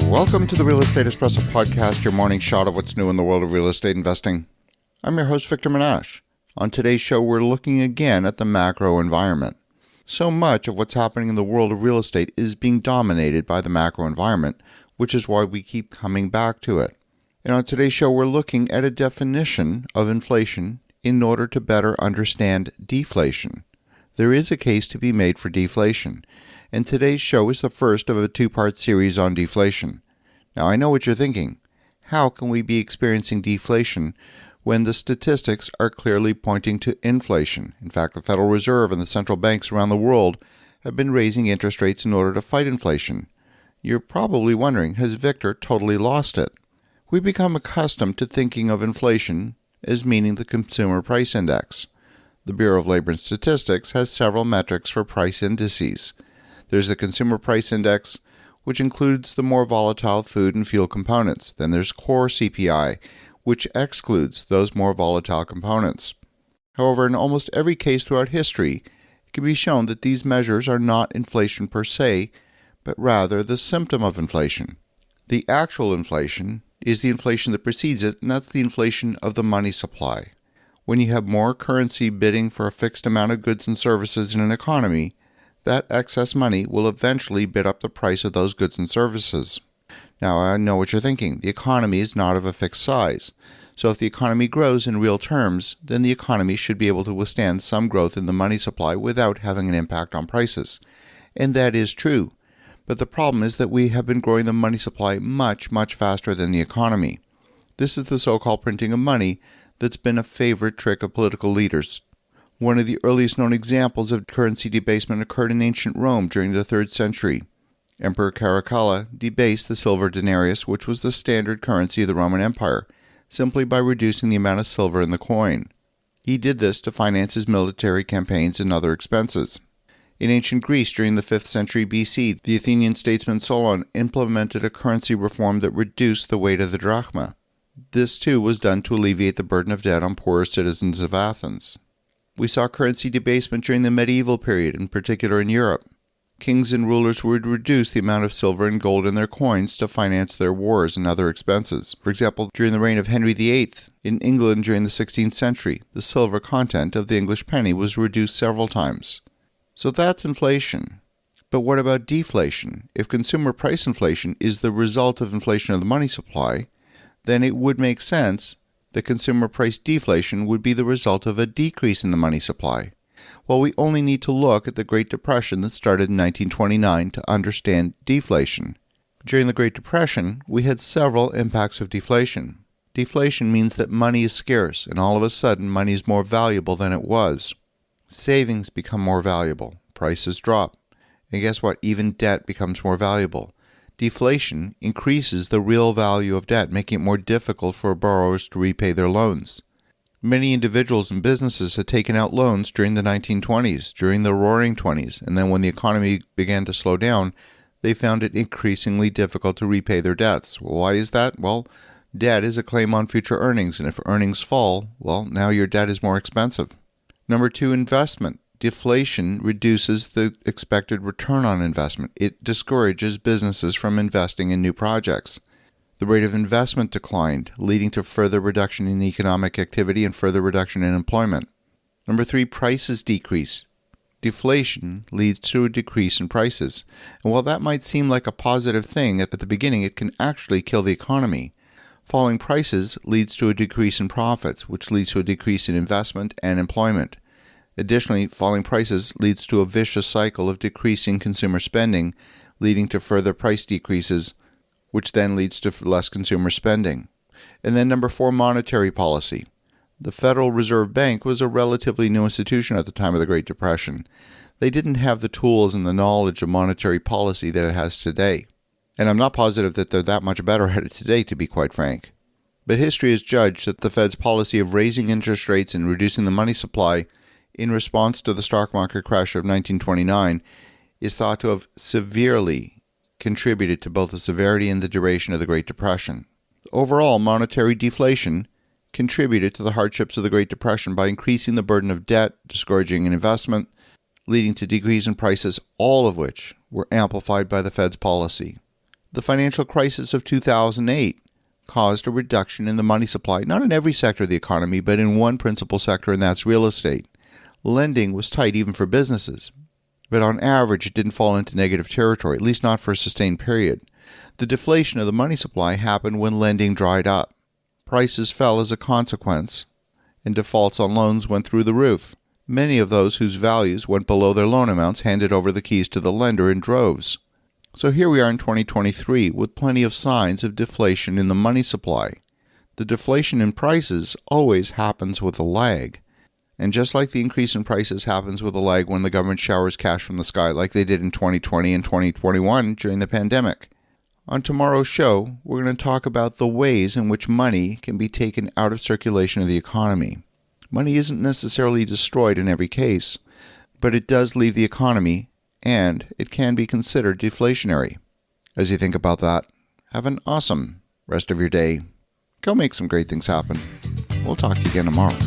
Welcome to the Real Estate Espresso Podcast, your morning shot of what's new in the world of real estate investing. I'm your host, Victor Menashe. On today's show, we're looking again at the macro environment. So much of what's happening in the world of real estate is being dominated by the macro environment, which is why we keep coming back to it. And on today's show, we're looking at a definition of inflation in order to better understand deflation. There is a case to be made for deflation, and today's show is the first of a two-part series on deflation. Now, I know what you're thinking. How can we be experiencing deflation when the statistics are clearly pointing to inflation? In fact, the Federal Reserve and the central banks around the world have been raising interest rates in order to fight inflation. You're probably wondering, has Victor totally lost it? We've become accustomed to thinking of inflation as meaning the Consumer Price Index. The Bureau of Labor and Statistics has several metrics for price indices. There's the Consumer Price Index, which includes the more volatile food and fuel components. Then there's core CPI, which excludes those more volatile components. However, in almost every case throughout history, it can be shown that these measures are not inflation per se, but rather the symptom of inflation. The actual inflation is the inflation that precedes it, and that's the inflation of the money supply. When you have more currency bidding for a fixed amount of goods and services in an economy, that excess money will eventually bid up the price of those goods and services. Now, I know what you're thinking. The economy is not of a fixed size. So if the economy grows in real terms, then the economy should be able to withstand some growth in the money supply without having an impact on prices. And that is true. But the problem is that we have been growing the money supply much, much faster than the economy. This is the so-called printing of money that's been a favorite trick of political leaders. One of the earliest known examples of currency debasement occurred in ancient Rome during the 3rd century. Emperor Caracalla debased the silver denarius, which was the standard currency of the Roman Empire, simply by reducing the amount of silver in the coin. He did this to finance his military campaigns and other expenses. In ancient Greece during the 5th century BC, the Athenian statesman Solon implemented a currency reform that reduced the weight of the drachma. This too was done to alleviate the burden of debt on poorer citizens of Athens. We saw currency debasement during the medieval period, in particular in Europe. Kings and rulers would reduce the amount of silver and gold in their coins to finance their wars and other expenses. For example, during the reign of Henry VIII in England during the 16th century, the silver content of the English penny was reduced several times. So that's inflation. But what about deflation? If consumer price inflation is the result of inflation of the money supply, then it would make sense that consumer price deflation would be the result of a decrease in the money supply. Well, we only need to look at the Great Depression that started in 1929 to understand deflation. During the Great Depression, we had several impacts of deflation. Deflation means that money is scarce, and all of a sudden money is more valuable than it was. Savings become more valuable, prices drop, and guess what? Even debt becomes more valuable. Deflation increases the real value of debt, making it more difficult for borrowers to repay their loans. Many individuals and businesses had taken out loans during the 1920s, during the Roaring '20s, and then when the economy began to slow down, they found it increasingly difficult to repay their debts. Well, why is that? Well, debt is a claim on future earnings, and if earnings fall, well, now your debt is more expensive. Number 2, investment. Deflation reduces the expected return on investment. It discourages businesses from investing in new projects. The rate of investment declined, leading to further reduction in economic activity and further reduction in employment. Number 3, prices decrease. Deflation leads to a decrease in prices. And while that might seem like a positive thing at the beginning, it can actually kill the economy. Falling prices leads to a decrease in profits, which leads to a decrease in investment and employment. Additionally, falling prices leads to a vicious cycle of decreasing consumer spending, leading to further price decreases, which then leads to less consumer spending. And then number 4, monetary policy. The Federal Reserve Bank was a relatively new institution at the time of the Great Depression. They didn't have the tools and the knowledge of monetary policy that it has today. And I'm not positive that they're that much better at it today, to be quite frank. But history has judged that the Fed's policy of raising interest rates and reducing the money supply in response to the stock market crash of 1929 is thought to have severely contributed to both the severity and the duration of the Great Depression. Overall, monetary deflation contributed to the hardships of the Great Depression by increasing the burden of debt, discouraging investment, leading to decrease in prices, all of which were amplified by the Fed's policy. The financial crisis of 2008 caused a reduction in the money supply, not in every sector of the economy, but in one principal sector, and that's real estate. Lending was tight even for businesses, but on average it didn't fall into negative territory, at least not for a sustained period. The deflation of the money supply happened when lending dried up. Prices fell as a consequence, and defaults on loans went through the roof. Many of those whose values went below their loan amounts handed over the keys to the lender in droves. So here we are in 2023 with plenty of signs of deflation in the money supply. The deflation in prices always happens with a lag. And just like the increase in prices happens with a lag when the government showers cash from the sky like they did in 2020 and 2021 during the pandemic. On tomorrow's show, we're going to talk about the ways in which money can be taken out of circulation of the economy. Money isn't necessarily destroyed in every case, but it does leave the economy, and it can be considered deflationary. As you think about that, have an awesome rest of your day. Go make some great things happen. We'll talk to you again tomorrow.